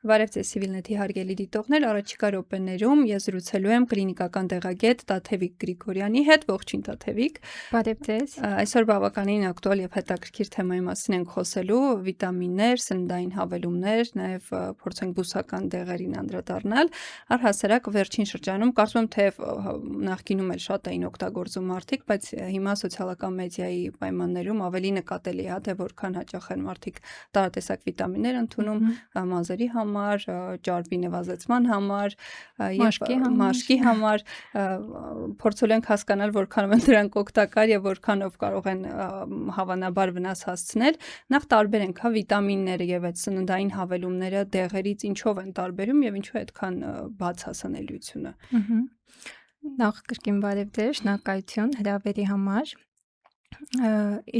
Բարև ձեզ Civilnet-ի հարգելի դիտողներ, առաջիկա րոպեներում ես զրուցելու եմ կլինիկական տեղագետ Տաթևիկ Գրիգորյանի հետ, ողջույն Տաթևիկ։ Բարև ձեզ։ Այսօր բավականին ակտուալ եւ հետաքրքիր թեմայի մասին ենք խոսելու՝ վիտամիններ, սննդային հավելումներ, նաեւ փորձենք բուսական դեղերին անդրադառնալ։ Առհասարակ վերջին շրջանում կարծում եմ թե նախկինում էլ շատ էին օգտագործում մարդիկ, բայց հիմա սոցիալական մեդիայի պայմաններում ավելի նկատելի է, թե որքան հաճախ են մարդիկ տարատեսակ վիտամիններ ընդունում մազերի համար, ճարպի նվազեցման համար, մաշկի համար, փորձել ենք հասկանալ որքանով են դրանք օգտակար եւ որքանով կարող են հավանաբար վնաս հասցնել։ Նախ տարբերենք վիտամինները եւ այդ սննդային հավելումները դեղերից ինչով են տարբերում եւ ինչու է այդքան բաց հասանելիությունը։ Նախ կրկին բարև ձեզ, շնորհակալություն հրավերի համար։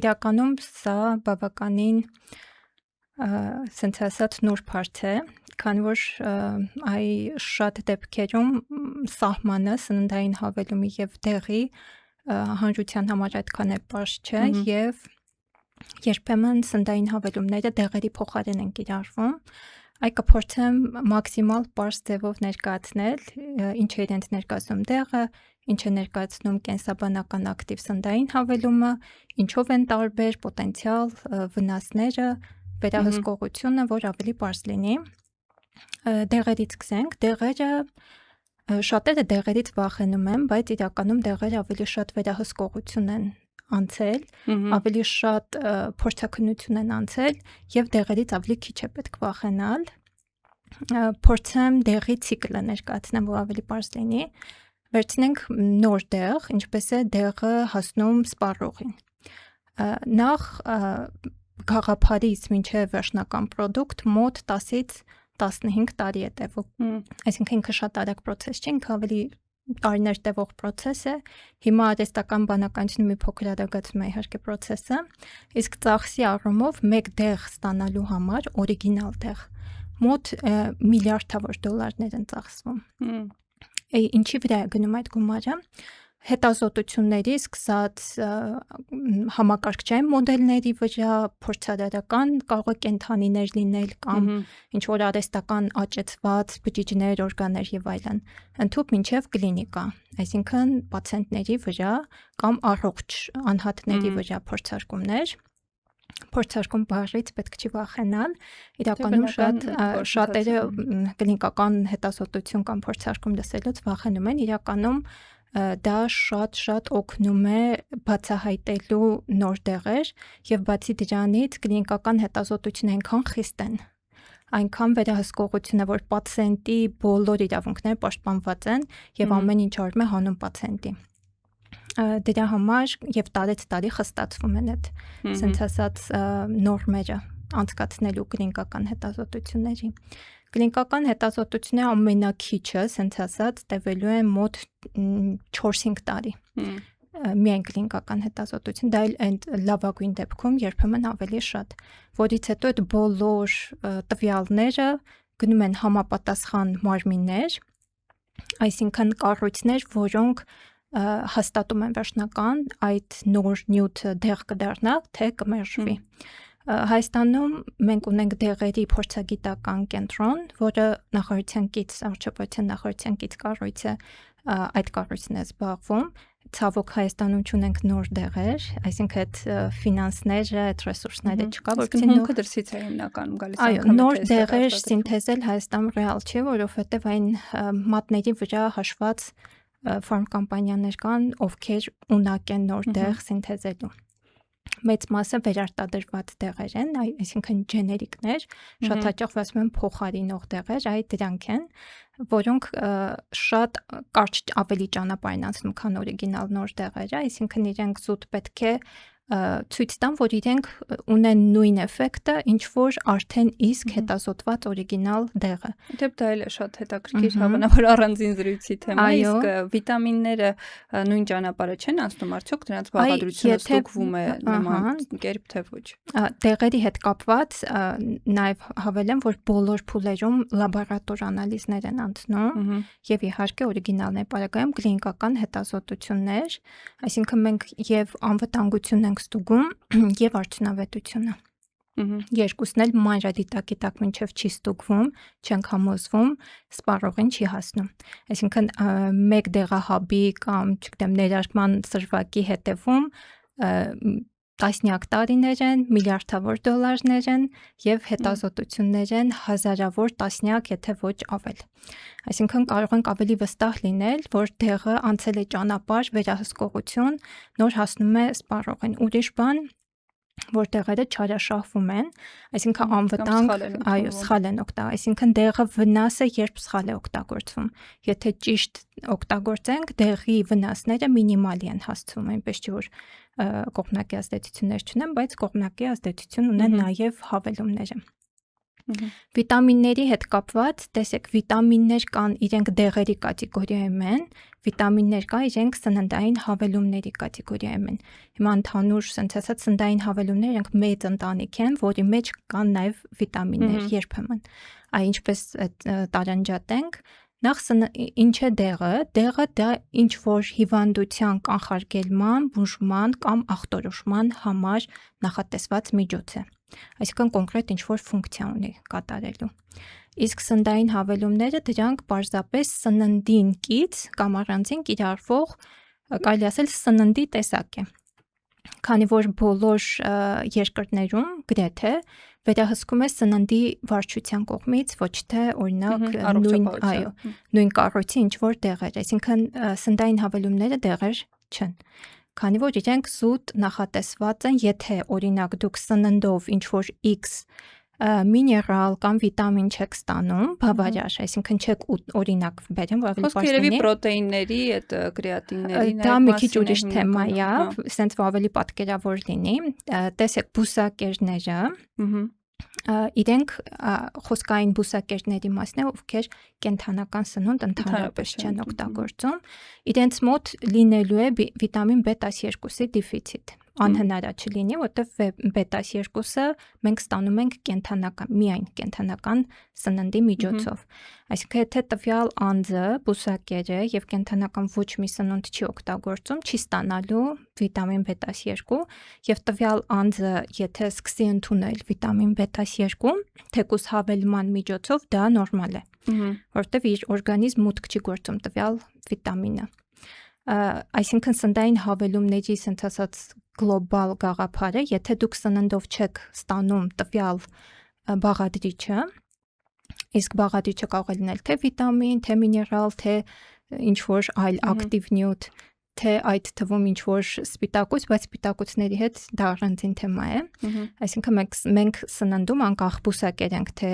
Իրականում սա բավականին սենսացիա նոր հարց է, քանի որ այ շատ դեպքերում սահմանը սննդային հավելումի եւ դեղի հանրության համար այդքան էլ պարզ չէ եւ երբեմն սննդային հավելումները դեղերի փոխարեն են կիրառվում։ Այ կփորձեմ մաքսիմալ պարզ ձևով ներկայացնել ինչ է իրենց ներկայացնում դեղը, ինչ է ներկայացնում կենսաբանական ակտիվ սննդային հավելումը, ինչով են տարբեր, պոտենցիալ վնասները, վերահսկողությունը, որ ավելի պարզ լինի։ Դեղերից սկսենք։ Դեղերը շատերը դեղերից վախենում են, բայց իրականում դեղերը ավելի շատ վերահսկողություն են անցել, ավելի շատ փորձաքննություն են անցել եւ դեղերից ավելի քիչ է պետք վախենալ։ Փորձեմ դեղի ցիկլը ներկայացնեմ, որ ավելի պարզ լինի։ Վերցնենք նոր դեղ, ինչպես է դեղը հասնում սպառողին։ Նախ գաղափարից մինչև վերջնական պրոդուկտ մոտ 10-ից 15 տարի է տևում։ Այսինքն ինքը շատ արագ process չէ, ինքը ավելի տարիներ տևող process է։ Հիմա արհեստական բանականությունը մի փոքր արագացնում է իհարկե process-ը, իսկ ծախսի առումով մեկ դեղ ստանալու համար օրիգինալ դեղ մոտ միլիարդավոր դոլարներ են ծախսվում։ Ինչի վրա է գնում այդ գումարը։ Հետազոտությունների սկսած համակարգչային մոդելների վրա, փորձարարական կարող է կենդանիներ լինել կամ ինչ որ արհեստական աճեցված բջիջներ, օրգաններ եւ այլն, ընդհանուր մինչեւ կլինիկա, այսինքն պացիենտների վրա կամ առողջ անհատների վրա փորձարկումներ։ Փորձարկում բառից պետք չի վախենալ, իրականում շատերը կլինիկական հետազոտություն կամ փորձարկում լսելուց վախենում են, իրականում դա շատ օգնում է բացահայտելու նոր դեղեր եւ բացի դրանից կլինիկական հետազոտությունը այնքան խիստ են, այնքան վերահսկողությունը, որ պացիենտի բոլոր իրավունքները պաշտպանված են եւ ամեն ինչ արվում է հանուն պացիենտի։ Դրա համար եւ տարի խստացվում են այդ sense ասած նորմերը անցկացնելու կլինիկական հետազոտությունների։ Կլինիկական հետազոտությունները ամենակիչը sense ասած տևելու է մոտ 4-5 տարի։ Միայն կլինիկական հետազոտություն, դա էլ լավագույն դեպքում երբեմն ավելի շատ, որից հետո այդ բոլոր տվյալները գնում են համապատասխան մարմիններ, այսինքն կառույցներ, որոնք հաստատում են վերջնական այդ նոր նյութը դեղ կդառնա, թե կմերժվի։ Հայաստանում մենք ունենք դեղերի փորձագիտական կենտրոն, որը նախարարության կից, առողջապահության նախարարության կից կառույց է, այդ կառույցն է զբաղվում։ Ցավոք Հայաստանում չունենք նոր դեղեր, այսինքն այդ ֆինանսները, այդ ռեսուրսները չկա, որովհետեւ հումքը դրսից է հիմնականում գալիս։ Այո, նոր դեղեր սինթեզել Հայաստանում ռեալ չէ, որովհետեւ այն մատների վրա հաշված ֆարմ կամպանիաներ կան, ովքեր ունակ են նոր դեղ սինթեզելու։ Մեծ մասը վերարտադրված դեղեր են, այսինքն ջեներիկներ, շատ հաճախ ասում են փոխարինող դեղեր, դրանք են, որոնք շատ կարճ ավելի ճանապարհ են անցնում, քան օրիգինալ նոր դեղերը, այսինքն իրենք զուտ պետք է ցույց տան, որ իրենք ունեն նույն էֆեկտը, ինչ որ արդեն իսկ հետազոտված օրիգինալ դեղը։ Դեպ դա էլ է շատ հետաքրքիր, հավանաբար առանձին զրույցի թեմա, իսկ վիտամինները նույն ճանապարհը չեն անցնում, արդյոք դրանց բաղադրությունը ստուգվում է նման կերպ թե ոչ։ Դեղերի հետ կապված նաև հավելեմ, որ բոլոր փուլերում լաբորատոր անալիզներ են անցնում եւ իհարկե օրիգինալն է պարագայում կլինիկական հետազոտություններ, այսինքն մենք եւ անվտանգություն ենք ստուգում եւ արդյունավետությունը։ Երկուսն էլ մանրադիտակի տակ մինչև չի ստուգվում, չենք համոզվում, սպառողին չի հասնում։ Այսինքն մեկ դեղահաբի կամ, չգիտեմ, ներարկման սրվակի հետևում տասնյակ տարիներ են, միլիարդավոր դոլարներ են եւ հետազոտություններ են հազարավոր տասնյակ, եթե ոչ ավել։ Այսինքն կարող ենք ավելի վստահ լինել, որ դեղը անցել է ճանապարհ, վերահսկողություն, նոր հասնում է սպառողին։ Ուրիշ բան, որ դեղերը չարաշահվում են, այսինքն անվտանգ, այո, սխալ են օգտագործվում, այսինքն դեղը վնաս է, երբ սխալ է օգտագործվում։ Եթե ճիշտ օգտագործենք, դեղի վնասները մինիմալի են հասցվում, այնպես չէ որ կողմնակի ազդեցություններ չունեն, բայց կողմնակի ազդեցություն ունեն նաև հավելումները։ Վիտամինների հետ կապված, տեսեք, վիտամիններ կան, իրենք դեղերի կատեգորիայում են, վիտամիններ կա, իրենք սննդային հավելումների կատեգորիայում են։ Հիմա ընդհանուր ասած սննդային հավելումներ, իրենք մեծ ընտանիք են, որի մեջ կան նաև վիտամիններ երբեմն։ Ինչպես տարանջատենք, նախ ինչ է դեղը։ Դեղը դա ինչ որ հիվանդության կանխարգելման, բուժման կամ ախտորոշման համար նախատեսված միջոց է։ Այսինքն կոնկրետ ինչ որ ֆունկցիա ունի կատարելու։ Իսկ սննդային հավելումները դրանք պարզապես սննդին կից կամ առանձին կիրառվող, կարելի ասել սննդի տեսակ է։ Քանի որ բոլոր երկրներում գրեթե վերահսկում է սննդի վարչության կողմից, ոչ թե օրինակ նույն կառույցի ինչ որ դեղեր, այսինքն սննդային հավելումները դեղեր չեն։ Քանի որ իրենք զուտ նախատեսված են, եթե օրինակ դուք սննդով ինչ որ X միներալ կամ վիտամին չեք ստանում, բավարար, այսինքն չեք օրինակ բերեմ, որ ավելի պարզ լինի։ Խոսքը պրոտեինների, այդ կրեատինների, դա մի քիչ ուրիշ թեմա է, ասենց որ ավելի պատկերավոր լինի։ Տեսեք, բուսակերները, իրենք խոսքային բուսակերների մասն է, ովքեր կենթանական սնունդ ընդհանրապես չեն օգտագործում, իրենց մոտ լինելու է վիտամին B12-ի դեֆիցիտ։ Անհնար է չլինի, որտեղ B12-ը մենք ստանում ենք միայն կենթանական սննդի միջոցով։ Այսինքն եթե տվյալ անձը, բուսակերը եւ կենթանական ոչ մի սնունդ չի օգտագործում, չի ստանալու վիտամին B12 եւ տվյալ անձը եթե սկսի ընդունել վիտամին B12, թեկուզ հավելման միջոցով դա նորմալ է, որտեղ իր օրգանիզմ մուտք չի գործում տվյալ վիտամինը։ Այսինքն սննդային հավելումների ասենց ասած գլոբալ գաղափարը, եթե դուք սննդով չեք ստանում տվյալ բաղադրիչը, իսկ բաղադրիչը կարող է լինել թե վիտամին, թե միներալ, թե ինչ որ այլ ակտիվ նյութ, թե այդ թվում ինչ որ սպիտակուց, բայց սպիտակուցների հետ դա առանձին թեմա է։ Այսինքն մենք սննդում անկախ բուսակեր ենք, թե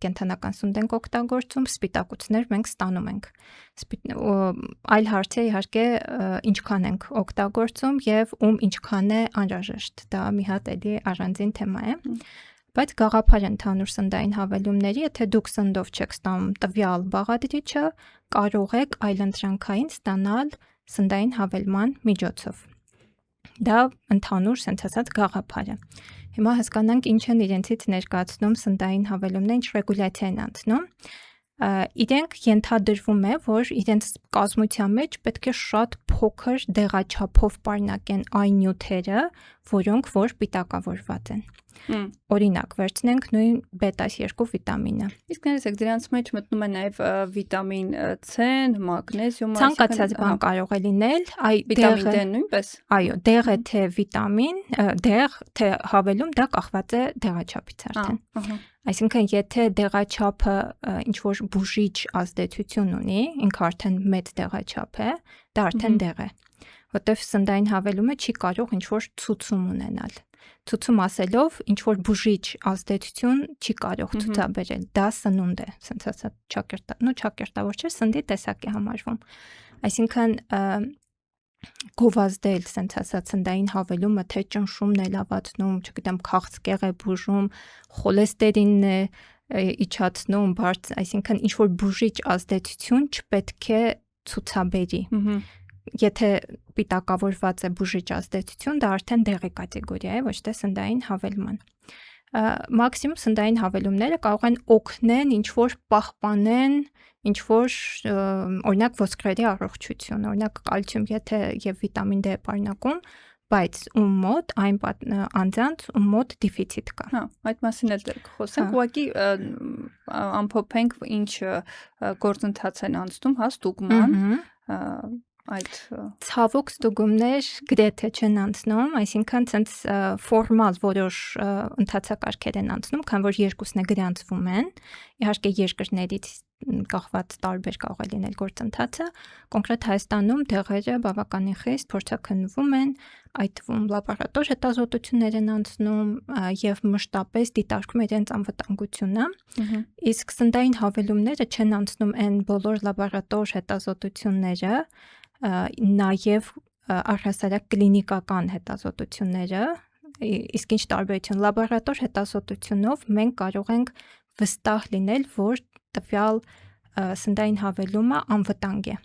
կենթանական սնունդ ենք օգտագործում, սպիտակուցներ մենք ստանում ենք։ Այլ հարց է իհարկե ինչքան ենք օգտագործում եւ ում ինչքան է անհրաժեշտ։ Դա մի հատ էլի առանձին թեմա է։ Բայց գաղափար ընդհանուր սննդային հավելումների, եթե դուք սննդով չեք ստանում տվյալ բաղադրիչը, կարող եք այլընտրանքային ստանալ սննդային հավելման միջոցով։ Դա ընդհանուր ասենց ասած գաղափար է։ Հիմա հասկանանք ինչ են իրենցից ներկայացնում սննդային հավելումները, ինչ ռեգուլյացիա են անցնում։ Իրենք ենթադրվում է, որ իրենց կազմության մեջ պետք է շատ փոքր դեղաչափով պարունակեն այն նյութերը, որոնք որ պիտակավորված են։ Օրինակ, վերցնենք նույն B12 վիտամինը։ Իսկ ներեցեք, դրանց մեջ մտնում է նաև վիտամին C-ն, մագնեզիումը, ցանկացած բան կարող է լինել, վիտամին D-ն նույնպես։ Այո, դեղը թե վիտամին, դեղ թե հավելում, դա կախված է դեղաչափից արդեն։ Այսինքն, եթե դեղաչափը ինչ որ բուժիչ ազդեցություն ունի, ինքը արդեն մեծ դեղաչափ է, դա արդեն դեղ է, որտեղ սննդային հավելումը չի կարող ինչ որ ցուցում ունենալ։ Ցուցում ասելով ինչ որ բուժիչ ազդեցություն չի կարող ցուցաբերել, դա սնունդ է, ասենց ասած չակերտավոր չէ, սննդի տեսակ է համարվում։ Այսինքն գովազդել, ասենց ասած սննդային հավելումը, թե ճնշումն է լավացնում, չգիտեմ, քաղցկեղ է բուժում, խոլեստերինն է իջացնում, այսինքն ինչ որ բուժիչ ազդեցություն չպետք է ցուցաբերի։ Եթե պիտակավորված է բուժիչ ազդեցություն, դա արդեն դեղի կատեգորիա է, ոչ թե սննդային հավելման։ Մաքսիմում սննդային հավելումները կարող են օգնեն ինչ որ պահպանեն ինչ որ օրինակ ոսկրերի առողջություն, օրինակ կալցիում եթե եւ վիտամին D պարունակում, բայց ում մոտ այն անձանց ում մոտ դեֆիցիտ կա։ Հա, այդ մասին էլ դեռ խոսենք, ուղղակի ամփոփենք ինչ գործընթաց են անցնում, հա, ստուգման այդ ցավոք ստուգումներ գրեթե չեն անցնում, այսինքն ցենց ֆորմալ որոշ ընթացակարգեր են անցնում, քան որ երկուսն է գրանցվում են, իհարկե երկրներից կախված տարբեր կարող է լինել գործընթացը, կոնկրետ Հայաստանում դեղերը բավականին խիստ փորձաքննվում են, այդ թվում լաբորատոր հետազոտություններ են անցնում եւ մշտապես դիտարկում իրենց անվտանգությունը, իսկ սննդային հավելումները չեն անցնում այն բոլոր լաբորատոր հետազոտությունները, նաև առհասարակ կլինիկական հետազոտությունները, իսկ ինչ տարբերություն լաբորատոր հետազոտությունով մենք կարող ենք վստահ լինել, որ տվյալ սննդային հավելումը անվտանգ է։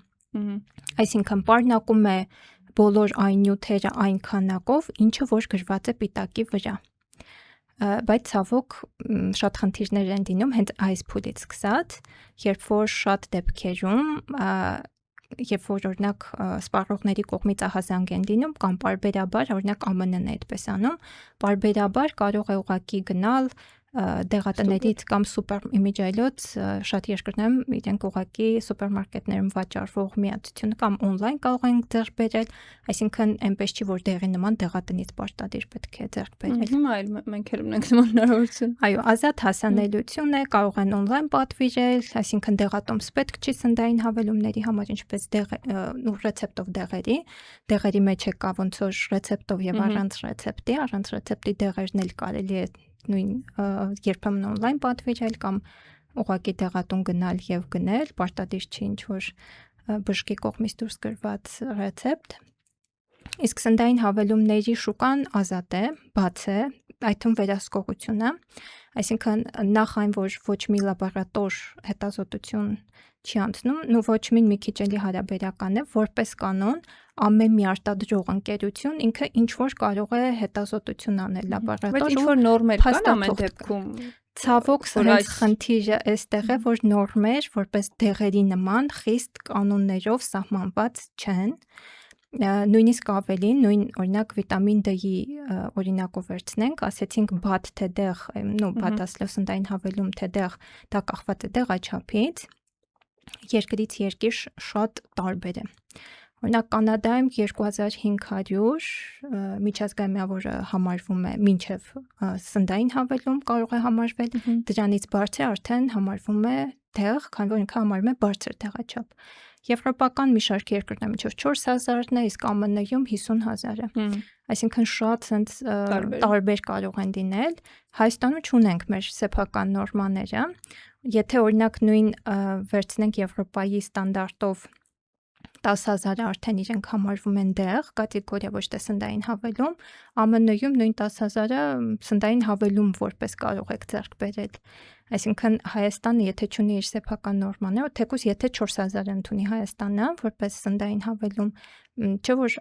Այսինքն պարունակում է բոլոր այն նյութերը այն քանակով, ինչը որ գրված է պիտակի վրա։ Բայց ցավոք շատ խնդիրներ են լինում հենց այս փուլից սկսած, երբ որ շատ դեպքերում երբ որ օրինակ սպառողների կողմից ահազանգ են լինում կամ պարբերաբար, օրինակ ԱՄՆ-ն է այդպես անում, պարբերաբար կարող է ուղղակի գնալ դեղատներից կամ սուպերիմիջայլոց շատ երկրներում իրենք ուղղակի սուպերմարկետներում վաճառվող միացությունը կամ on-line կարող են ձեռք բերել, այսինքն այնպես չի որ դեղի նման դեղատնից պարտադիր պետք է ձեռք բերել։ Հիմա այլ մենք էլ ունենք նման հնարավորություն։ Այո, ազատ հասանելիություն է, կարող են on-line պատվիրել, այսինքն դեղատոմս պետք չի սննդային հավելումների համար, ինչպես ռեցեպտով դեղերի մեջ է կա ոնց որ ռեցեպտով եւ առանց ռեցեպտի դեղերն էլ կարելի է նույն երբեմն on-line պատվիրել կամ ուղղակի դեղատուն գնալ եւ գնել, պարտադիր չի ինչ որ բժշկի կողմից դուրս գրված ռեցեպտ։ Իսկ սննդային հավելումների շուկան ազատ է, բաց է, այդ թվում վերահսկողությունը, այսինքն նախ այն որ ոչ մի լաբորատոր հետազոտություն չի անցնում, ու ոչ մի քիչ էլի հարաբերական է, որպես կանոն ամեն մի արտադրող ընկերություն ինքը ինչ որ կարող է հետազոտություն անել լաբորատոր, բայց ինչ որ նորմեր կան ամեն դեպքում։ Ցավոք սրանց խնդիրը այստեղ է, որ նորմեր, որպես դեղերի նման խիստ կանոններով սահմանված չեն, նույնիսկ ավելին, նույն օրինակ վիտամին D-ի օրինակով վերցնենք, ասեցինք բաթ թե դեղ, բաթասլոսնդային հավելում թե դեղ, դա կախված է դեղաչափից, երկրից երկիր շատ տարբեր է։ Օրինակ Կանադայում 2500 միջազգային միավորը համարվում է մինչև սննդային հավելում կարող է համարվել, դրանից բարձր արդեն համարվում է դեղ, քանի որ ինքը համարվում է բարձր դեղաչափ։ Եվրոպական մի շարք երկրներում մինչև 4000-ն է, իսկ ԱՄՆ-ում 50,000-ը։ Այսինքն շատ ցենց տարբեր կարող են լինել։ Հայաստանում չունենք մեր սեփական նորմաները։ Եթե օրինակ նույն վերցնենք Եվրոպայի ստանդարտով 10,000-ը արդեն իրենք համարվում են դեղ, կատեգորիա ոչ թե սննդային հավելում, ԱՄՆ-ում նույն 10,000-ը սննդային հավելում որպես կարող եք ձեռք բերել։ Այսինքն Հայաստանը եթե չունի իր սեփական նորմաները, թեկուզ եթե 4,000 ընդունի Հայաստանը որպես սննդային հավելում, չէ որ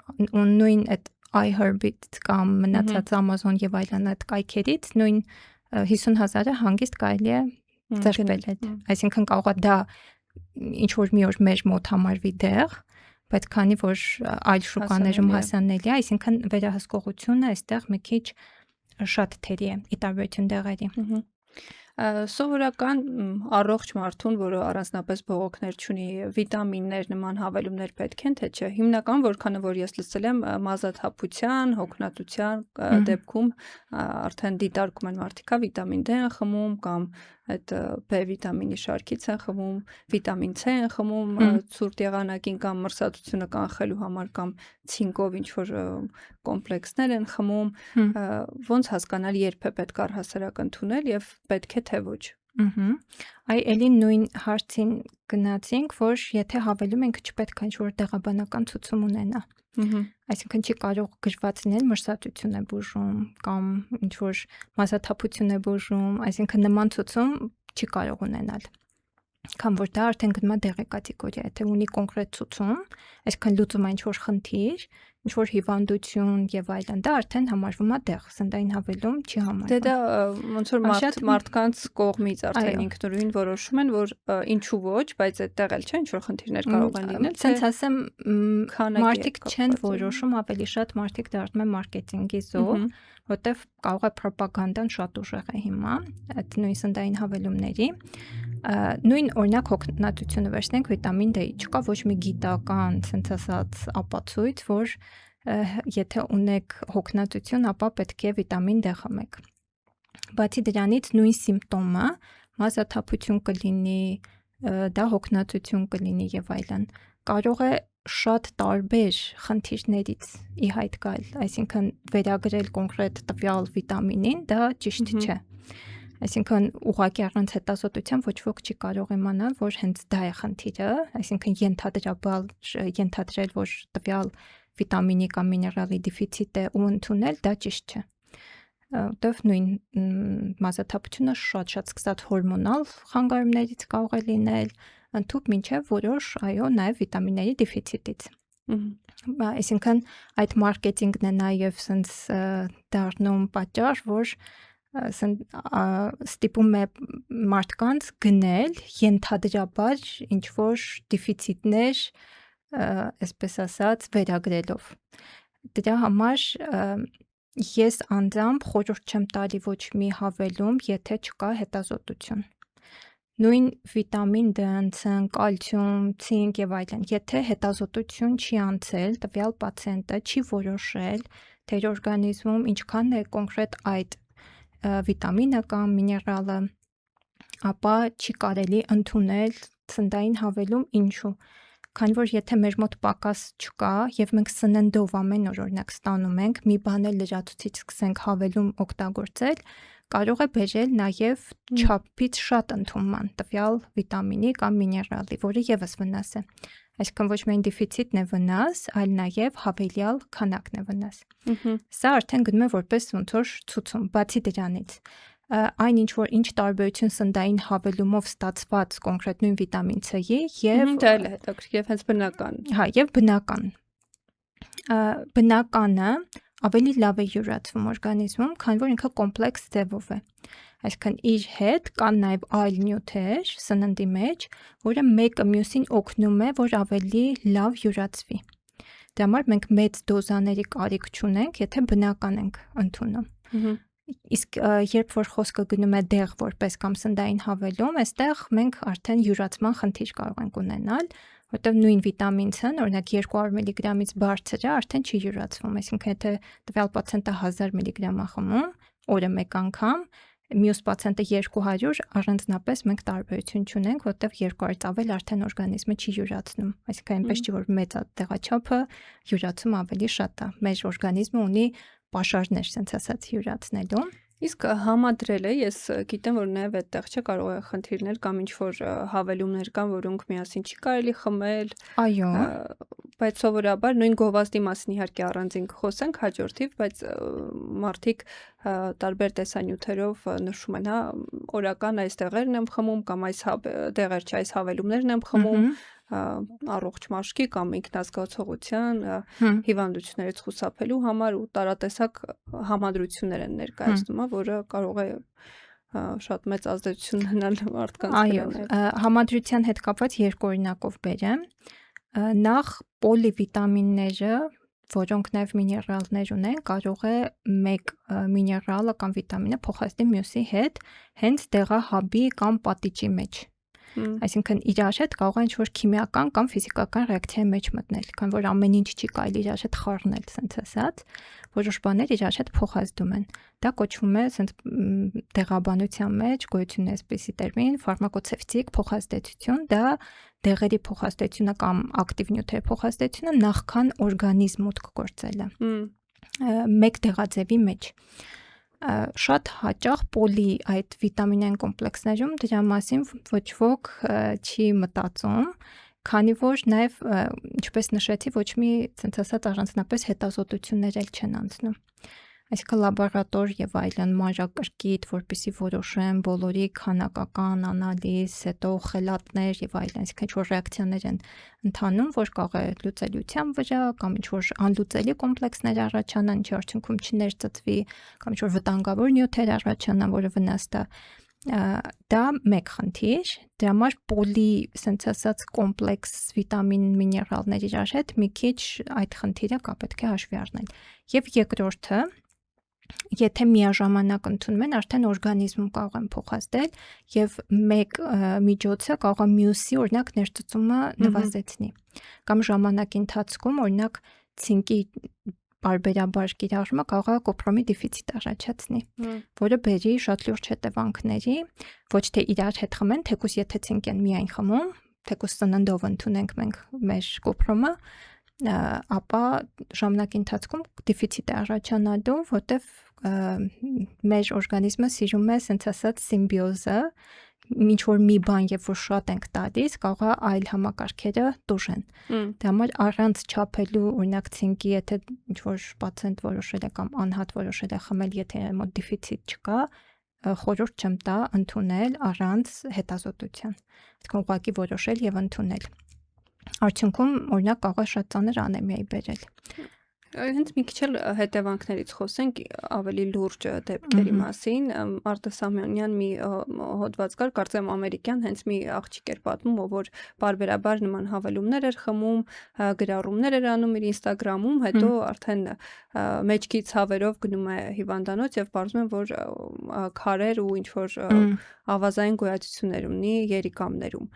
նույն այդ iHerbit կամ մնացած Amazon եւ այլն այդ կայքերից նույն 50,000-ը հանգիստ կարելի է ձեռք բերել։ Այսինքն կարող է դա ինչ որ մի օր մեր մոտ համարվի դեղ, բայց քանի որ այլ շուկաներում հասանելի է, այսինքն վերահսկողությունը այստեղ մի քիչ շատ թերի է ի տարբերություն դեղերի։ Սովորական առողջ մարդուն, որը առանձնապես բողոքներ չունի, վիտամիններ նման հավելումներ պետք են, թե չէ։ Հիմնական որքանը որ ես լսել եմ, մազաթափության, հոգնածության դեպքում արդեն դիտարկում են մարդիկա վիտամին D են խմում կամ այդ B վիտամինի շարքից են խմում, վիտամին C են խմում ցուրտ եղանակին կամ մրսածությունը կանխելու համար կամ ցինկով ինչ որ կոմպլեքսներ են խմում, ոնց հասկանալ երբ է պետք առհասարակ ընդունել եւ պետք է թե ոչ։ Այ էլի նույն հարցին գնացինք, որ եթե հավելում ենք չպետք է ինչ-որ դեղաբանական ցուցում ունենա։ Այսինքն չի կարող գրված լինել մրսածություն է բուժում կամ ինչ-որ մազաթափություն է բուժում, այսինքն նման ցուցում չի կարող ունենալ։ քան որ դա արդեն գնում է դեղի կատեգորիա, եթե ունի կոնկրետ ցուցում, այսինքն լուծում է ինչ-որ խնդիր, ինչ-որ հիվանդություն եւ այլն, դա արդեն համարվում է դեղ, սննդային հավելում չի համարվում։ Դա ոնց որ մարդկանց կողմից արդեն ինքնուրույն որոշում են, որ ինչու ոչ, բայց այդտեղ էլ չէ, ինչ-որ խնդիրներ կարող են լինել։ Սենց ասեմ, մարդիկ չեն որոշում, ավելի շատ մարդիկ դառնում են մարքեթինգի զոհ, որտեվ կարող է ռոպագանդան շատ ուժեղ է հիմա այդ նույն սննդային հավելումների։ Նույն օրինակ հոգնածությունը վերցնենք վիտամին D-ի, չկա ոչ մի գիտական, ցենց ասած, ապացույց, որ եթե ունեք հոգնածություն, ապա պետք է վիտամին D խմեք։ Բացի դրանից նույն սիմպտոմը մազաթափություն կլինի, դա հոգնածություն կլինի եւ այլն։ Կարող է շատ տարբեր խնդիրներից ի հայտ գալ, այսինքն վերագրել կոնկրետ տվյալ վիտամինին, դա ճիշտ չէ։ Այսինքն ուղղակի առանց հետազոտության ոչ ոք չի կարող իմանալ, որ հենց դա է խնդիրը, այսինքն ենթադրել, որ տվյալ վիտամինի կամ միներալի դեֆիցիտ է ու ընդունել, դա ճիշտ չէ։ Որտեվ նույն մազաթափությունը շատ սկսած հորմոնալ խանգարումներից կարող է լինել, ընդհանուր մինչև որոշ, այո, նաև վիտամինների դեֆիցիտից։ Այսինքն այդ մարքեթինգն է նաև սենց դառնում պատճառ, որ ստիպում է մարդկանց գնել ենթադրաբար ինչ-որ դեֆիցիտներ, այսպես ասած, վերագրելով։ Դրա համար ես անձամբ խորհուրդ չեմ տալի ոչ մի հավելում, եթե չկա հետազոտություն։ Նույն վիտամին D, C, կալցիում, ցինկ եւ այլն, եթե հետազոտություն չի անցել, տվյալ պացիենտը չի որոշել, թե իր օրգանիզմում ինչքան է կոնկրետ այդ վիտամինը կամ միներալը, ապա չի կարելի ընդունել սննդային հավելում, ինչու։ Քանի որ եթե մեր մոտ պակաս չկա եւ մենք սննդով ամեն օր օրինակ ստանում ենք, մի բան էլ լրացուցիչ սկսենք հավելում օգտագործել, կարող է բերել նաև չափից շատ ընդունման տվյալ վիտամինի կամ միներալի, որը եւս վնաս է։ Այսինքն ոչ միայն դեֆիցիտն է վնաս, այլ նաև հավելյալ քանակն է վնաս։ Սա արդեն գնում է որպես ոնց որ ցուցում, բացի դրանից։ Այն ինչ տարբերություն սննդային հավելումով ստացված կոնկրետ նույն վիտամին C-ի եւ դա էլ է հետաքրքիր եւ հենց բնական։ Հա, եւ բնական։ Բնականը ավելի լավ է յուրացվում օրգանիզմում, քանի որ ինքը կոմպլեքս ձևով է։ Այսինքն իր հետ կան նաև այլ նյութեր սննդի մեջ, որը մեկը մյուսին օգնում է, որ ավելի լավ յուրացվի։ Դրա համար մենք մեծ դոզաների կարիք չունենք, եթե բնական ենք ընդունում։ Իսկ երբ որ խոսքը գնում է դեղ որպես կամ սննդային հավելում, այստեղ մենք արդեն յուրացման խնդիր կարող ենք ունենալ, որտեղ նույն վիտամին C-ն, օրինակ 200 մգ-ից բարձր է, արդեն չի յուրացվում, այսինքն եթե տվյալ պացիենտը 1000 մգ է խմում, օրը մեկ անգամ, մյուս պացիենտը 200, առանձնապես մենք տարբերություն չունենք, որտեղ 200-ից ավել արդեն օրգանիզմը չի յուրացնում, այսինքն այնպես չի, որ մեծ տեղաչափը յուրացում ավելի շատ է, մեր օրգանիզմը ունի պաշարներ, sense ասած յուրացնելու։ Իսկ համադրելը ես գիտեմ, որ նաև այդտեղ չէ, կարող է խնդիրներ կամ ինչ-որ հավելումներ կան, որոնք միասին չի կարելի խմել։ Այո, բայց սովորաբար նույն գովազդի մասին իհարկե առանձին կխոսենք հաջորդիվ, բայց մարդիկ տարբեր տեսանյութերով նշում են, հա, օրական այս դեղերն եմ խմում կամ այս դեղեր չէ, այս հավելումներն եմ խմում, առողջ մաշկի կամ ինքնազգացողության հիվանդություններից խուսափելու համար ու տարատեսակ համադրություններ են ներկայացնում, որը կարող է շատ մեծ ազդեցություն ունենալ մարդկանց վրա։ Այո, համադրության հետ կապված երկու օրինակով բերեմ։ Նախ պոլիվիտամինները, որոնք նաև միներալներ ունեն, կարող է մեկ միներալը կամ վիտամինը փոխանցել մյուսի հետ հենց դեղահաբի կամ պատիճի մեջ։ Այսինքն իրար հետ կարող է ինչ-որ քիմիական կամ ֆիզիկական ռեակցիայի մեջ մտնել, քանի որ ամեն ինչ չի կարելի իրար հետ խառնել, sense ասած, որոշ բաներ իրար հետ փոխազդում են։ Դա կոչվում է sense դեղաբանության մեջ գոյություն է այսպիսի տերմին ֆարմակոցեպտիկ փոխազդեցություն, դա դեղերի փոխազդեցությունը կամ ակտիվ նյութերի փոխազդեցությունը նախքան օրգանիզմ մուտք գործելը։ Մեկ դեղաձևի մեջ շատ հաճախ պոլի այդ վիտամինային կոմպլեքսներում դրա մասին ոչ ոք չի մտածում, քանի որ նաև ինչպես նշեցի, ոչ մի ցենց ասած առանձնապես հետազոտություններ էլ չեն անցնում։ այսինքն լաբորատոր եւ այլն մանրակրկիտ, որպեսզի որոշեն բոլորի քանակական անալիզ, հետո խելատներ եւ այլն, այսինքն ինչ-որ ռեակցիաներ են ընթանում, որ կարող է լուծելիության վրա կամ ինչ-որ անլուծելի կոմպլեքսներ առաջանան, ինչի արդյունքում չներծծվի, կամ ինչ-որ վտանգավոր նյութեր առաջանան, որը վնաս տա։ Դա մեկ խնդիր, դրա համար պոլի, ասենց ասած, կոմպլեքս վիտամին միներալներ իրար հետ մի քիչ այդ խնդիրը կա պետք է հաշվի առնել։ Եվ երկրորդը, եթե միաժամանակ ընդունում են, արդեն օրգանիզմում կարող են փոխազդել եւ մեկ միջոցը կարող է մյուսի օրինակ ներծծումը նվազեցնի։ Կամ ժամանակի ընթացքում օրինակ ցինկի բարբերաբար կիրառումը կարող է կոպրոմի դեֆիցիտ առաջացնի, որը բերի շատ լուրջ հետևանքների, ոչ թե իրար հետ խմեն, թեկուզ եթե ցինկ են միայն խմում, թեկուզ սննդով ընդունենք մենք մեր կոպրոմը, ապա ժամանակի ընթացքում դեֆիցիտ է առաջանալու, որտեվ մեր օրգանիզմը սիրում է, ասենց ասած, սիմբիոզը, ինչ որ մի բան եւ որ շատ ենք տալիս, կարող է այլ համակարգերը տուժեն։ Դա համար առանց չափելու, օրինակ ցինկի, եթե ինչ որ պացիենտ որոշել է կամ անհատ որոշել է խմել, եթե մոտ դեֆիցիտ չկա, խորհուրդ չեմ տա ընդունել առանց հետազոտության։ Այսինքն ուղղակի որոշել եւ ընդունել։ Արդյունքում օրինակ կարող է շատ ծանր անեմիայի բերել։ Հենց մի քիչ էլ հետևանքներից խոսենք ավելի լուրջ դեպքերի մասին։ Արտասահմանյան մի հոդված կար, կարծեմ ամերիկյան, հենց մի աղջիկ էր պատմում, որ բարբերաբար նման հավելումներ էր խմում, գրառումներ էր անում իր Instagram-ում, հետո արդեն մեջքի ցավերով գնում է հիվանդանոց եւ պարզում են, որ քարեր ու ինչ որ ավազային գոյացություններ ունի երիկամներում։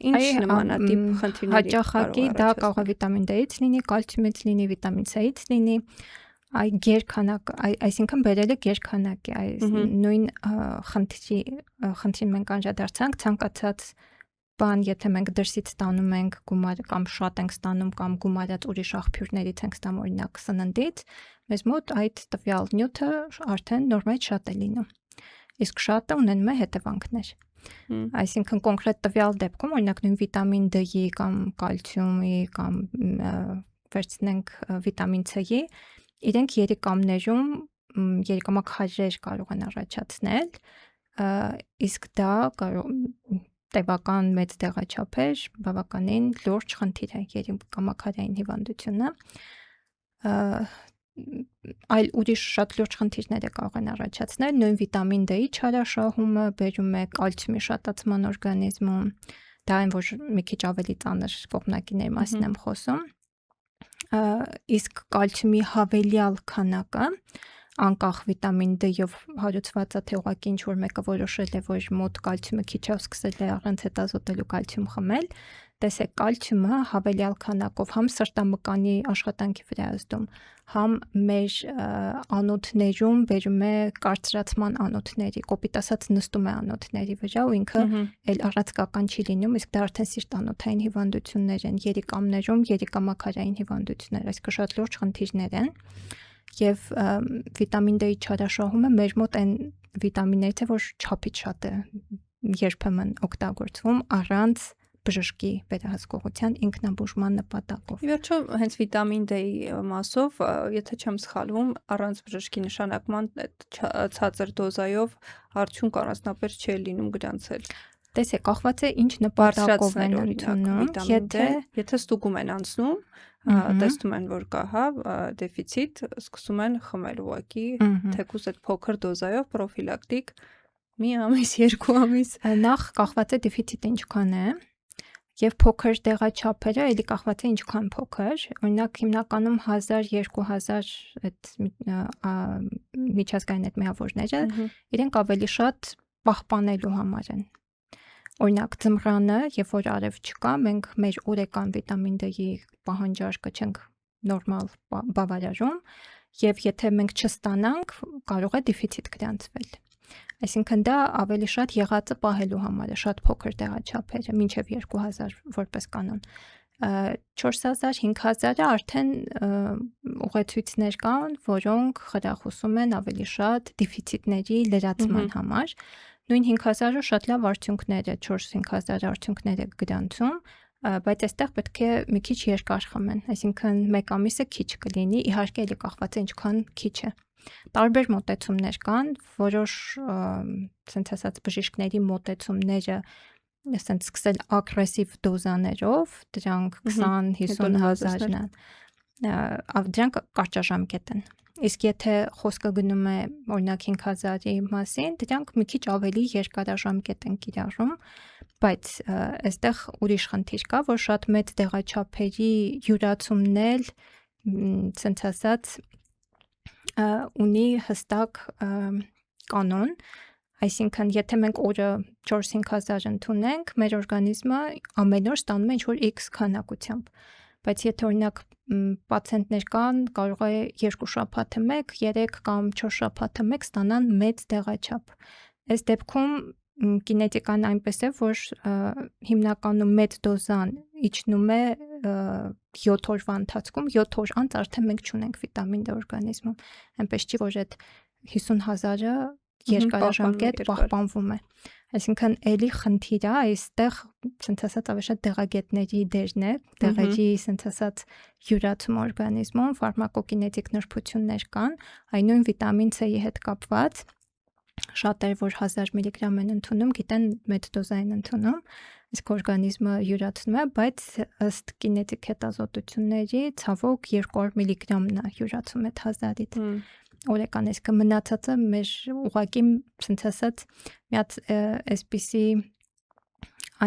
Ինչ նմանատիպ խնդիրների հաճախակի դա կարող է վիտամին D-ից լինի, կալցիումից լինի, վիտամին C-ից լինի, այ գերքանակ, այսինքն բերելը գերքանակ է, նույն խնդրին մենք անդրադարձանք, ցանկացած բան, եթե մենք դրսից ստանում ենք գումար կամ շատ ենք ստանում կամ գումարած ուրիշ աղբյուրներից ենք ստանում, օրինակ սննդից, մեզ մոտ այդ տվյալ նյութը արդեն նորմայից շատ է լինում։ Իսկ շատը ունենում է հետևանքներ։ Այսինքն կոնկրետ տվյալ դեպքում, օրինակ նույն վիտամին D-ի կամ կալցիումի կամ վերցնենք վիտամին C-ի, իրենք երիկամներում երիկամաքարեր կարող են առաջացնել, իսկ դա տևական մեծ տեղաչափեր բավականին լուրջ խնդիր է երիկամաքարային հիվանդությունը։ Այլ ուրիշ շատ լուրջ խնդիրներ է կարող են առաջացնել, նույն վիտամին D-ի չարաշահումը բերում է կալցիումի շատացման օրգանիզմում, դա այն որ մի քիչ ավելի ծանր կողմնակիների մասին եմ խոսում, իսկ կալցիումի հավելյալ քանակը անկախ վիտամին D-ով հարուցված է, թե ուղղակի ինչ որ մեկը որոշել է, որ մոտ կալցիումը քիչ է, սկսել է առանց հետազոտելու կալցիում խմել, տեսեք կալցիումը հավելյալ քանակով համ սրտամկանի աշխատանքի վրա է ազդում, համ մեր անոթներում բերում է կարծրացման անոթների, կոպիտ ասած նստում է անոթների վրա ու ինքը էլ առածկական չի լինում, իսկ դա արդեն սիրտանոթային հիվանդություններ են, երիկամներում երիկամաքարային հիվանդություններ, այսինքն շատ լուրջ խնդիրներ են։ Եվ վիտամին D-ի չարաշահումը մեր մոտ այն վիտամիններից է, որ չափից շատ է երբեմն օգտագործվում առանց բժշկի վերահսկողության ինքնաբուժման նպատակով։ Ի վերջո, հենց վիտամին D-ի մասով, եթե չեմ սխալվում, առանց բժշկի նշանակման ցածր դոզայով արդյունք առանձնապես չի լինում գրանցել։ Տեսեք, կախված է ինչ նպատակով են ընդունում, եթե ստուգում են անցնում, տեսնում են, որ կա, հա, դեֆիցիտ, սկսում են խմել ուղղակի, թեկուզ այդ փոքր դոզայով պրոֆիլակտիկ մի ամիս, երկու ամիս։ Նախ կախված է դեֆիցիտը ինչքան է, եւ փոքր տեղաչափերը էլի կախված է ինչքան փոքր, օրինակ հիմնականում 1000-2000 այդ միջազգային այդ միավորները իրենք ավելի շատ պահպանելու համար են։ Օրինակ ձմռանը, երբ որ արև չկա, մենք մեր օրեկան վիտամին D-ի պահանջարկը չենք նորմալ բավարարում, եւ եթե մենք չստանանք, կարող է դեֆիցիտ գրանցվել։ Այսինքն դա ավելի շատ եղածը պահելու համար է, շատ փոքր տեղաչափերը, մինչև 2000 որպես կանոն։ 4000-5000-ը արդեն ուղեցույցներ կան, որոնք խրախուսում են ավելի շատ դեֆիցիտների լրացման համար։ Նույն 5000-ը շատ լավ արդյունքներ է, 4-5000 արդյունքներ է գրանցում, բայց այստեղ պետք է մի քիչ երկար խմեն, այսինքն մեկ ամիսը քիչ կլինի, իհարկե էլի կախված է ինչքան քիչ է։ Տարբեր մոտեցումներ կան, որոշ ցենց ասած բժիշկների մոտեցումները ասենց սկսել ագրեսիվ դոզաներով, դրանք 20-50 հազարն են, դրանք կարճաժամկետ են։ Իսկ եթե խոսքը գնում է օրինակ 5000-ի մասին, դրանք մի քիչ ավելի երկարաժամկետ են կիրառում, բայց այստեղ ուրիշ խնդիր կա, որ շատ մեծ դեղաչափերի յուրացումն էլ ցենց ասած ունի հստակ կանոն, այսինքն եթե մենք օրը 4-5 հազար ընդունենք, մեր օրգանիզմը ամեն օր ստանում է ինչ-որ X քանակությամբ, բայց եթե օրինակ պացիենտներ կան, կարող է 2 շաբաթը 1, 3 կամ 4 շաբաթը 1 ստանան մեծ դեղաչափ։ Այս դեպքում կինետիկան այնպես է, որ հիմնականում մեծ դոզան իջնում է 7 օրվա ընթացքում, 7 օր անց արդեն մենք չունենք վիտամին D օրգանիզմում, այնպես չի, որ այդ 50 հազարը երկարաժամկետ պահպանվում է։ Այսինքն էլի խնդիր է այստեղ, ցենց ասած, ավելի շատ դեղագետների դերն է, դեղերի ցենց ասած յուրացում օրգանիզմում, ֆարմակոկինետիկ նրբություններ կան, այնույն վիտամին C-ի հետ կապված շատեր, որ 1000 միլիգրամ են ընդունում, գիտեն մեծ դոզա են ընդունում, իսկ օրգանիզմը յուրացնում է, բայց ըստ կինետիկ հետազոտությունների ցավոք 200 միլիգրամն է յուրացում այդ 1000-ից։ Օրեկան իսկ մնացածը մեր ուղղակի ցենց ասած մի հատ այսպիսի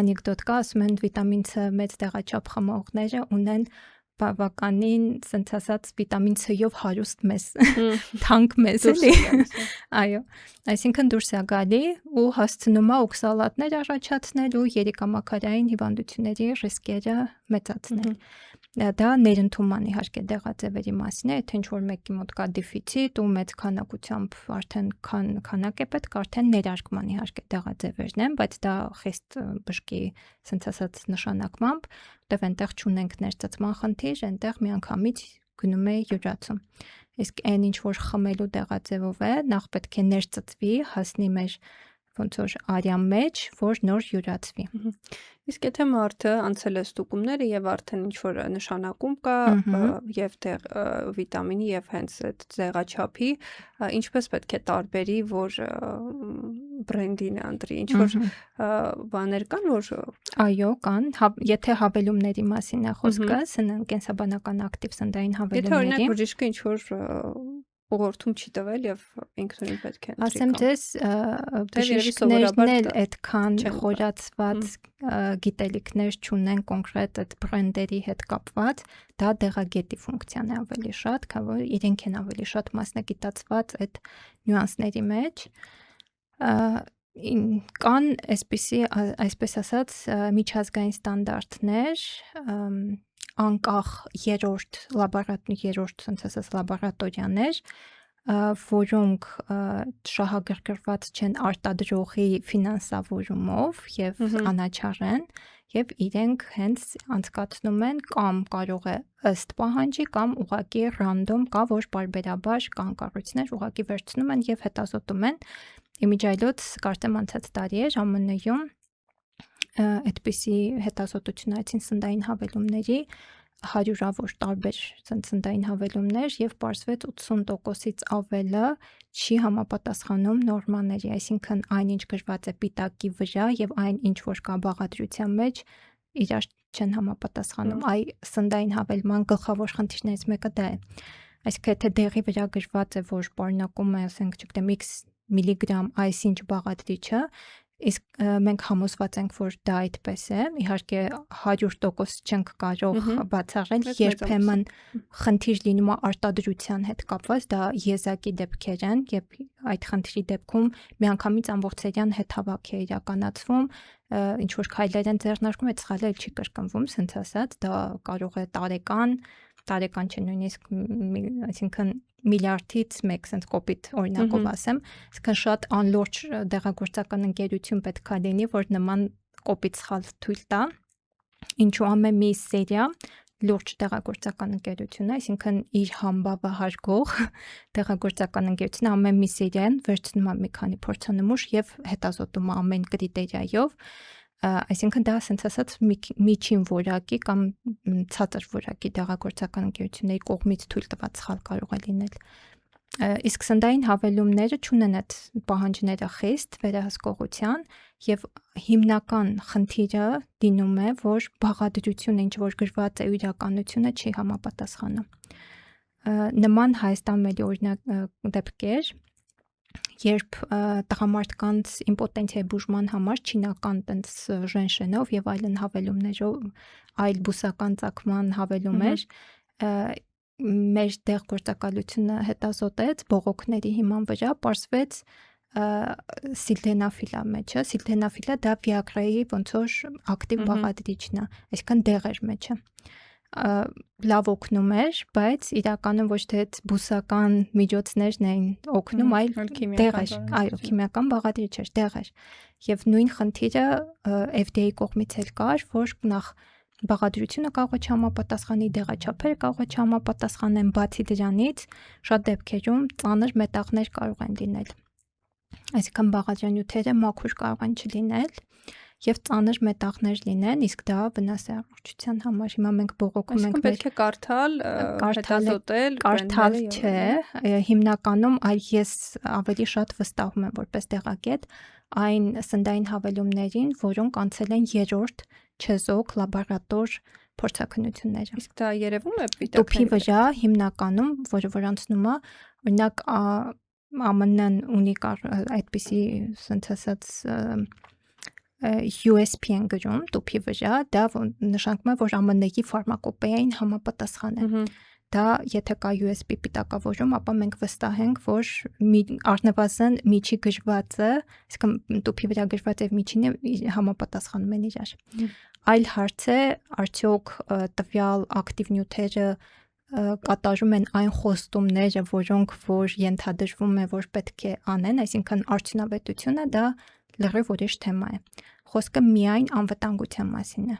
անեկդոտ կա, ասում են վիտամին C մեծ դեղաչափ խմողները ունեն բավականին ցենց ասած վիտամին C-ով հարուստ մեզ, թանկ մեզ էլի։ Այո, այսինքն դուրս է գալի ու հասցնում է օքսալատներ առաջացնել ու երիկամաքարային հիվանդությունների ռիսկերը մեծացնել։ Դա ներընդունման իհարկե դեղաձևերի մասին է, եթե ինչ-որ մեկի մոտ կա դեֆիցիտ ու մեծ քանակությամբ արդեն քանակ է պետք, արդեն ներարկման իհարկե դեղաձևերն են, բայց դա խիստ բժշկի ցենց ասած նշանակմամբ, որտեղ այնտեղ չունենք ներծծման խնդիր, այնտեղ միանգամից գնում է յուրացում։ Իսկ այն ինչ որ խմելու դեղաձևով է, նախ պետք է ներծծվի, հասնի մեր ոնց որ արյան մեջ, որ նոր յուրացվի։ Իսկ եթե մարդը անցել է ստուգումները եւ արդեն ինչ որ նշանակում կա եւ վիտամինի եւ հենց այդ դեղաչափի, ինչպես պետք է տարբերի, որ բրենդին ընտրի, ինչ որ բաներ կան, որ այո, կան, եթե հավելումների մասին է խոսքը, կենսաբանական ակտիվ սննդային հավելումների։ Եթե օրինակ բժիշկը ինչ որ ուղղորդում չի տվել եւ ինքնուրույն պետք է ընտրի։ Ասեմ ձեզ, բժիշկներն էլ այդքան խորացված գիտելիքներ չունեն կոնկրետ այդ բրենդերի հետ կապված, դա դեղագետի ֆունկցիան է ավելի շատ, քան որ իրենք են ավելի շատ մասնագիտացված այդ նյուանսների մեջ։ Կան այսպես ասած միջազգային ստանդարտներ, անկախ երրորդ լաբորատորիաներ, որոնք շահագրգռված չեն արտադրողի ֆինանսավորումով եւ անաչառ են եւ իրենք հենց անցկացնում են կամ կարող է ըստ պահանջի կամ ուղղակի ռանդոմ կա, որ բարբերաբար կան կառույցներ ուղղակի վերցնում են եւ հետազոտում են։ Իմիջիայլոց կարծեմ անցած տարի էր ԱՄՆ-ում այդպիսի հետազոտություն արեցին սննդային հավելումների 100-ավոր տարբեր սննդային հավելումներ եւ պարզվեց 80%-ից ավելը չի համապատասխանում նորմաների, այսինքն այն ինչ գրված է պիտակի վրա եւ այն ինչ որ կա բաղադրության մեջ իրար չեն համապատասխանում։ Այ սննդային հավելման գլխավոր խնդիրներից մեկը դա է։ Այսինքն եթե դեղի վրա գրված է, որ պարունակում է, ասենք, չգիտեմ, X միլիգրամ այսինչ բաղադրիչը, իսկ մենք համոզված ենք, որ դա այդպես է, իհարկե 100% չենք կարող բացառել, երբեմն խնդիր լինում է արտադրության հետ կապված, դա եզակի դեպքեր են, եւ այդ խնդրի դեպքում միանգամից ամբողջական հետհավաք է իրականացվում, ինչ որ քայլեր են ձեռնարկում, այդ սխալը չի կրկնվում, ասենց ասած, դա կարող է տարեկան չէ, նույնիսկ այսինքն միլիարդից մեկ sense կոպիտ օրինակով ասեմ, այսինքն շատ անլուրջ դեղագործական ընկերություն պետք է լինի, որ նման կոպիտ սխալ թույլ տա, ինչու ամեն մի սերիա լուրջ դեղագործական ընկերություն է, այսինքն իր համբավը հարգող դեղագործական ընկերությունը ամեն մի սերիան վերցնում է մի քանի փորձանմուշ եւ հետազոտում է ամեն կրիտերիայով, այսինքն դա ասենց ասած միջին որակի կամ ցածր որակի դեղագործական ընկերությունների կողմից թույլ տված սխալ կարող է լինել։ Իսկ սննդային հավելումները չունեն այդ պահանջները խիստ վերահսկողության եւ հիմնական խնդիրը դինում է, որ բաղադրությունը, ինչ որ գրված է, իրականությունը չի համապատասխանում։ Նման Հայաստանում էլի օրինակ դեպքեր, երբ տղամարդկանց իմպոտենցիայի բուժման համար չինական տենց ժենշենով եւ այլն հավելումներով, այլ բուսական ծագման հավելումներ, մեր դեղգործակալությունը հետազոտեց բողոքների հիման վրա, պարզվեց սիլդենաֆիլա մեջը, սիլդենաֆիլա դա վիագրայի ոնց որ ակտիվ բաղադրիչն է, այսինքն դեղեր մեջը լավ օգնում էր, բայց իրականում ոչ թե այդ բուսական միջոցներն էին օգնում, այլ դեղեր, այո, քիմիական բաղադրիչ էր, դեղեր։ Եվ նույն խնդիրը FDA-ի կողմից էլ կար, որ նախ բաղադրությունը կարող է չհամապատասխանի, դեղաչափերը կարող է չհամապատասխանեն, բացի դրանից շատ դեպքերում ծանր մետաղներ կարող են լինել։ Այսինքն բաղադրանյութերը մաքուր կարող են չլինել եւ ծանր մետաղներ լինեն, իսկ դա վնաս է առողջության համար։ Հիմա մենք բողոքում ենք, պետք է կարդալ, հետազոտել, կարդալ չէ, հիմնականում այլ ես ավելի շատ վստահում եմ որպես տեղակետ այն սննդային հավելումներին, որոնք անցել են երրորդ չեզոք լաբորատոր փորձաքննությունները։ Իսկ դա երևում է տուփի վրա հիմնականում, որ անցնում է, օրինակ ԱՄՆ-ն ունի այդպիսի ասենց ասած USP են գրում տուփի վրա, դա նշանակում է, որ ԱՄՆ-ի ֆարմակոպեային համապատասխան է։ Դա եթե կա USP պիտակավորում, ապա մենք վստահ ենք, որ առնվազն միջի գրվածը, այսինքն տուփի վրա գրված եւ միջինը համապատասխանում են իրար։ Այլ հարց է, արդյոք տվյալ ակտիվ նյութերը կատարում են այն խոստումները, որոնք որ ենթադրվում է, որ պետք է անեն, այսինքն արդյունավետությունը դա լրիվ ուրիշ թեմա է։ Խոսքը միայն անվտանգության մասին է։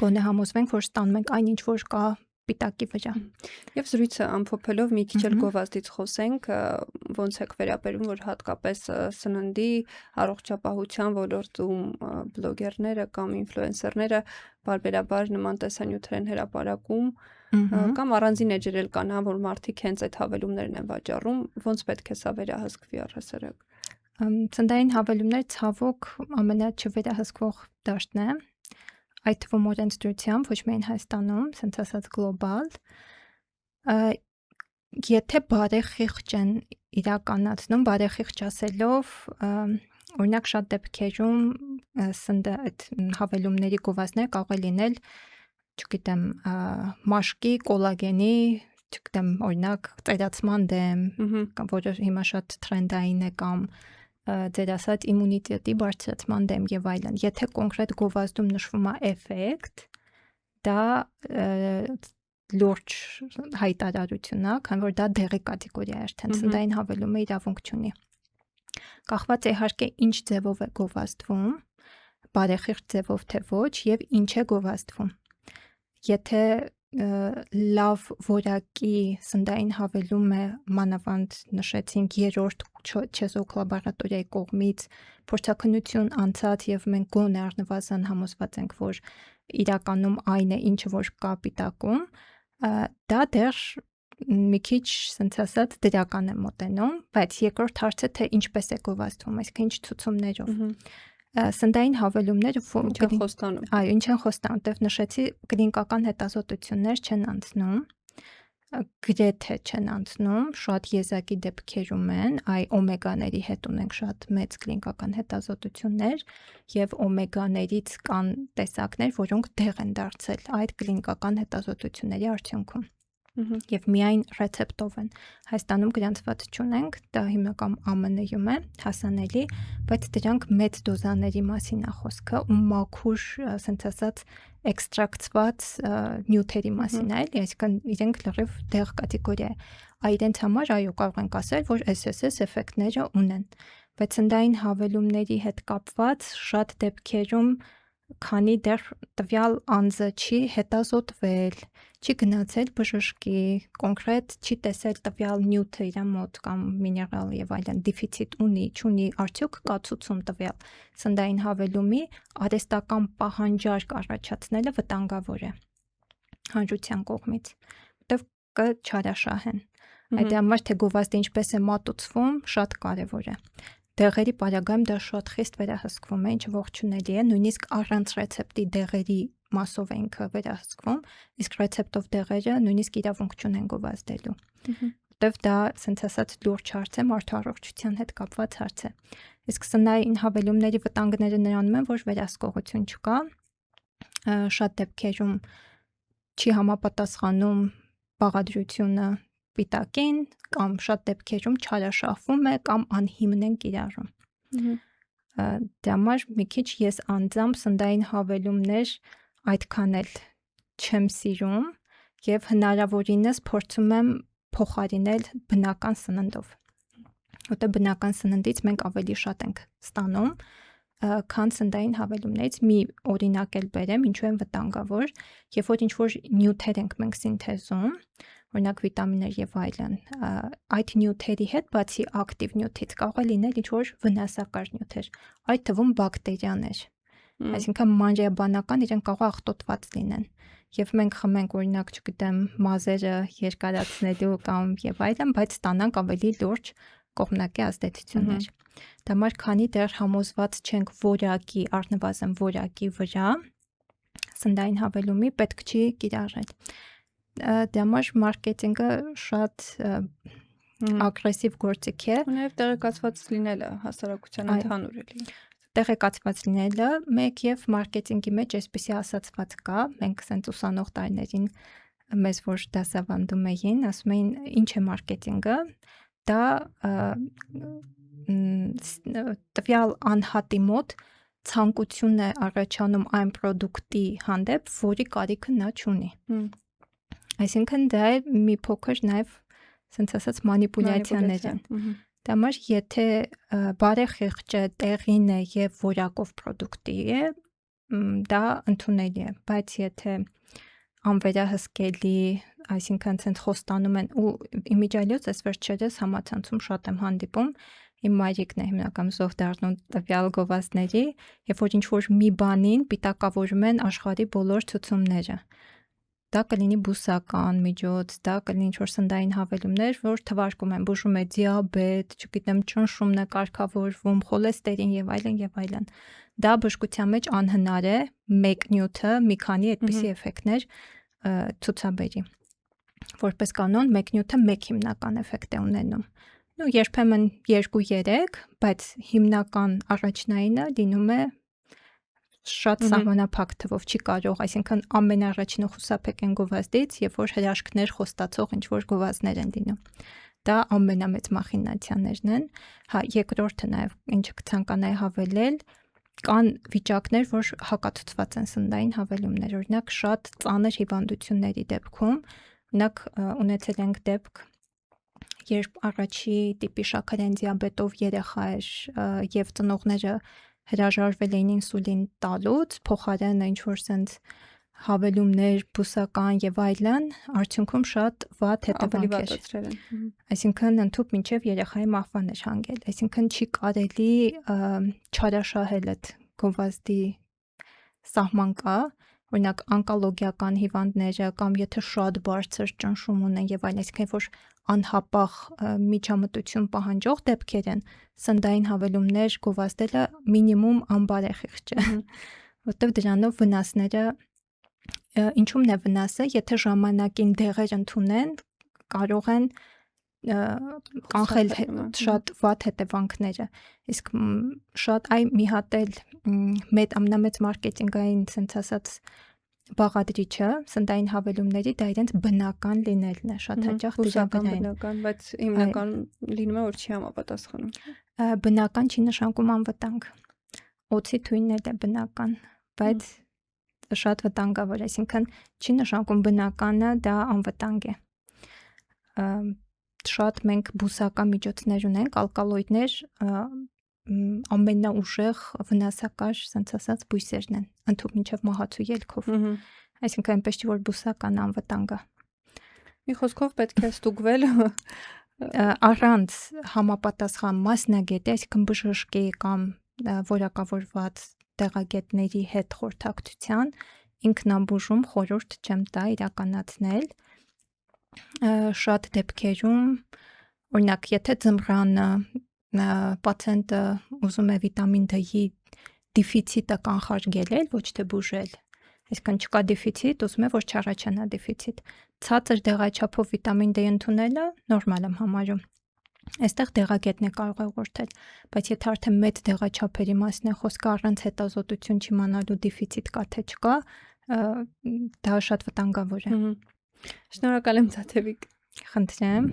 Գոնե համոզվենք, որ ստանում ենք այն ինչ որ կա պիտակի վրա։ Եվ զրույցը ամփոփելով մի քիչ էլ գովազդից խոսենք, ոնց եք վերաբերում, որ հատկապես սննդի առողջապահության ոլորտում բլոգերները կամ ինֆլուենսերները բարբերաբար նման տեսանյութեր են հրապարակում, կամ առանձին էջերել կան, որ մարդիկ հենց այդ հավելումներն են վաճառում, ոնց պետք է սա վերահսկվի առհասարակ։ Սննդային հավելումներ ցավոք ամենաչվերահսկվող դաշտն է, այդ թվում օրենսդրությամբ, ոչ միայն Հայաստանում, ասենց ասած գլոբալ, եթե բարեխիղճ են իրականացնում, բարեխիղճ ասելով, օրինակ շատ դեպքերում այդ հավելումների գովազդները կարող է լինել, չգիտեմ, մաշկի, կոլագենի, չգիտեմ, օրինակ ծերացման դեմ, որը հիմա շատ թրենդային է, կամ ձեր ասած իմունիտետի բարձրացման դեմ եւ այլն։ Եթե կոնկրետ գովազդում նշվում է էֆեկտ, դա լուրջ հայտարարություն է, քանի որ դա դեղի կատեգորիա է, արդեն սննդային հավելումը իրավունք չունի։ Կախված է իհարկե ինչ ձևով է գովազդվում, բարեխիղճ ձևով թե ոչ, եւ ինչ է գովազդվում։ Եթե լավ որակի սննդային հավելում է, մանավանդ նշեցինք երրորդ չեզոք լաբորատորիայի կողմից փորձաքննություն անցած եւ մենք գոնե առնվազն համոզված ենք, որ իրականում այն է, ինչը որ կա պիտակում, դա դեռ մի քիչ, ասենց ասած, դրական է մոտենում, բայց երկրորդ հարցը թե ինչպես է գովազդվում, այսինքն ինչ ցուցումներով։ Սննդային հավելումները խոստանում։ Այո, ինչ են խոստանում, դեռ նշեցի, կլինիկական հետազոտություններ չեն անցնում, գրեթե չեն անցնում, շատ եզակի դեպքերում են, օմեգաների հետ ունենք շատ մեծ կլինիկական հետազոտություններ եւ օմեգաներից կան տեսակներ, որոնք դեղ են դարձել այդ կլինիկական հետազոտությունների արդյունքում։ Եվ միայն ռեցեպտով են։ Հայաստանում գրանցված չունենք, դա հիմնական ԱՄՆ-ում է, հասանելի, բայց դրանք մեծ դոզաների մասին է խոսքը ու մաքուր, ասենց ասած, էքստրակտված նյութերի մասին է, այսինքն իրենք լրիվ դեղ կատեգորիա է։ Իրենց համար այո կարող ենք ասել, որ SSS էֆեկտները ունեն, բայց սննդային հավելումների հետ կապված շատ դեպքերում քանի դեռ տվյալ անձը չի հետազոտվել, չի գնացել բժշկի, կոնկրետ չի տեսել տվյալ նյութը իր մոտ կամ միներալ եւ այլն, դեֆիցիտ ունի, չունի, արդյոք կա ցուցում տվյալ սննդային հավելումի, արհեստական պահանջարկ առաջացնելը վտանգավոր է հանրության կողմից, որտեղ կչարաշահեն։ Այդ համար թե գովազդը ինչպես է մատուցվում, շատ կարևոր է։ Դեղերի պարագայում դա շատ խիստ վերահսկվում է, ինչը ողջունելի է, նույնիսկ առանց ռեցեպտի դեղերի մասով է ինքը վերահսկվում, իսկ ռեցեպտով դեղերը նույնիսկ իրավունք չունեն գովազդելու։ Որտեվ դա, ասենց ասած, լուրջ հարց է, մարդու առողջության հետ կապված հարց է։ Իսկ սննդային հավելումների վտանգները նրանում են, որ վերահսկողություն չկա, շատ դեպքերում չի համապատասխանում բաղադրությունը պիտակին, կամ շատ դեպքերում չարաշահվում է կամ անհիմն են կիրառում։ Դրա համար մի քիչ ես անձամբ սննդային հավելումներ այդքան էլ չեմ սիրում եւ հնարավորինս փորձում եմ փոխարինել բնական սննդով։ Որտեղ բնական սննդից մենք ավելի շատ ենք ստանում, քան սննդային հավելումներից։ Մի օրինակ էլ բերեմ, ինչու են վտանգավոր, երբ որ ինչ-որ նյութեր ենք մենք սինթեզում, օրինակ վիտամիններ եւ այլն, այդ նյութերի հետ բացի ակտիվ նյութից կարող է լինել ինչ-որ վնասակար նյութեր, այդ թվում բակտերիաներ։ Այսինքն մանրէաբանական իրենք կարող է աղտոտված լինեն։ Եվ մենք խմենք օրինակ, չգիտեմ, մազերը երկարացնելու կամ եւ այլն, բայց ստանանք ավելի լուրջ կողմնակի ազդեցություններ։ Դա համար քանի դեռ համոզված չենք որակի, առնվազն որակի վրա սննդային հավելումի պետք չի կիրառել։ Դա համար մարքեթինգը շատ ագրեսիվ գործիք է։ Ու նաև տեղեկացված լինելը հասարակության ընդհանուր էլի։ Տեղեկացված լինելը մեկ եւ մարքեթինգի մեջ այսպեսի ասացված կա, մենք ասենք ուսանող տարիներին մեզ որ դասավանդում էին, ասում էին ինչ է մարքեթինգը, դա տվյալ անհատի մոտ ցանկություն է առաջանում այն պրոդուկտի հանդեպ, որի կարիքը նա չունի։ Այսինքն դա է մի փոքր նաև, ասենց ասած, մանիպուլյացիաներ են։ Դա համար եթե բարեխիղճը տեղին է եւ որակով պրոդուկտի է, դա ընդունելի է, բայց եթե անվերահսկելի, այսինքն ցենց խոստանում են ու իմիջիալից այս վերջերս համացանցում շատ եմ հանդիպում, իմ մայրիկն է հիմնական զոհ դառնում տվյալ գովազդների, երբ որ ինչ-որ մի բանին պիտակավորում են աշխարհի բոլոր ցուցումները։ Դա կլինի բուսական միջոց, դա կլինի ինչ-որ սննդային հավելումներ, որ թվարկում են, բուժում է դիաբետ, չգիտեմ, ճնշումն է կարգավորվում, խոլեստերին եւ այլն եւ այլն։ Դա բժշկության մեջ անհնար է մեկ նյութը մի քանի այդպիսի էֆեկտներ ցուցաբերի։ Որպես կանոն, մեկ նյութը մեկ հիմնական էֆեկտ է ունենում։ Ու երբեմն 2-3, բայց հիմնական առաջնայինը լինում է շատ սահմանափակ թվով, չի կարող, այսինքն ամենաառաջինը խուսափեք են գովազդից, երբ որ հրաշքներ խոստացող ինչ-որ գովազդներ են լինում։ Դա ամենամեծ մախինացիաներն են։ Հա, երկրորդը նաև ինչը կցանկանայի հավելել, կան վիճակներ, որ հակացուցված են սննդային հավելումներ, օրինակ շատ ծանր հիվանդությունների դեպքում, օրինակ ունեցել ենք դեպք, երբ առաջի տիպի շաքարային դիաբետով երեխա էր եւ ծնողները հրաժարվել էին ինսուլին տալուց, փոխարենը ինչ-որ sense հավելումներ, բուսական եւ այլն, արդյունքում շատ վատ հետևանքեր են։ Այսինքն ընդհանուր մինչեւ երեխայի մահվան էր հանգել։ Այսինքն չի կարելի չարաշահել այդ գովազդի սահման կա, օրինակ ոնկոլոգիական հիվանդները կամ եթե շատ բարձր ճնշում ունեն եւ այլն, այսինքն որ անհապաղ միջամտություն պահանջող դեպքեր են, սննդային հավելումներ գովազդելը մինիմում անբարեխիղճ է, որտեղ դրանով վնասները ինչու՞մն է վնասը, եթե ժամանակին դեղեր ընդունեն, կարող են կանխել շատ վատ հետևանքները։ Իսկ շատ մի հատ էլ ամենամեծ մարքեթինգային, ասենց ասած, բաղադրիչը սննդային հավելումների դա իրենց բնական լինելն է, շատ հաճախ դժվարային։ Բնական, բայց հիմնական լինում է որ չի համապատասխանում։ Բնական չի նշանակում անվտանգ։ Օծի թույնն էլ է բնական, բայց շատ վտանգավոր, այսինքն չի նշանակում բնականը դա անվտանգ է։ Շատ մենք բուսական միջոցներ ունենք, ալկալոիդներ ամենաուժեղ վնասակար, ասենց ասած, բույսերն են, ընդհանուր մինչև մահացու ելքով։ Այսինքն այնպես չի որ բուսական անվտանգ է։ Մի խոսքով պետք է ստուգվել առանց համապատասխան մասնագետի, այսինքն բժշկի կամ որակավորված տեղագետների հետ խորհրդակցության ինքնաբուժում խորհուրդ չեմ տա իրականացնել, շատ դեպքերում օրինակ եթե ձմռանը պացիենտը ուզում է վիտամին D-ի դեֆիցիտը կանխարգելել, ոչ թե բուժել, այսինքն չկա դեֆիցիտ, ուզում է որ չառաջանա դեֆիցիտ, ցածր դեղաչափով վիտամին D ընդունելը նորմալ եմ համարում։ Այստեղ դեղագետն է կարող է ուղղորդել, բայց եթե արդեն մեծ դեղաչափերի մասին է խոսքը առանց հետազոտություն չիմանալու դեֆիցիտ կա թե չկա, դա շատ վտանգավոր է։ Շնորհակալ եմ Թաթևիկ։ Խնդրեմ։